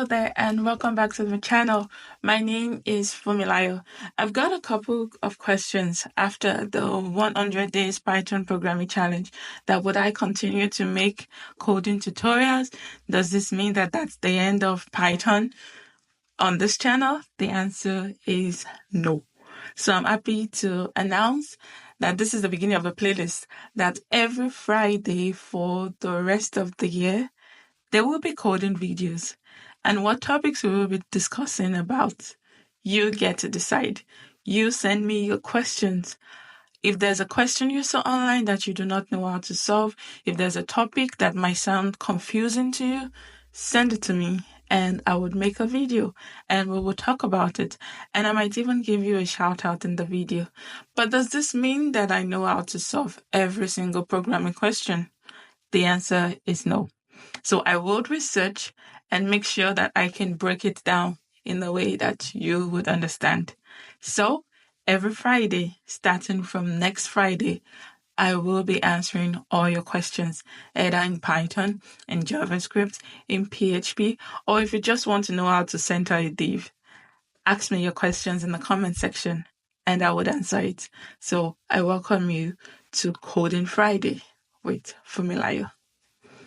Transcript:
Hello there, and welcome back to the channel. My name is Funmi. I've got a couple of questions after the 100 Days Python Programming Challenge. That would I continue to make coding tutorials? Does this mean that that's the end of Python on this channel? The answer is no. So I'm happy to announce that this is the beginning of a playlist that every Friday for the rest of the year, there will be coding videos. And what topics we will be discussing about, you get to decide. You send me your questions. If there's a question you saw online that you do not know how to solve, if there's a topic that might sound confusing to you, send it to me and I would make a video and we will talk about it. And I might even give you a shout out in the video. But does this mean that I know how to solve every single programming question? The answer is no. So I will research and make sure that I can break it down in a way that you would understand. So every Friday, starting from next Friday, I will be answering all your questions, either in Python, in JavaScript, in PHP, or if you just want to know how to center a div, ask me your questions in the comment section and I would answer it. So I welcome you to Coding Friday with Funmi.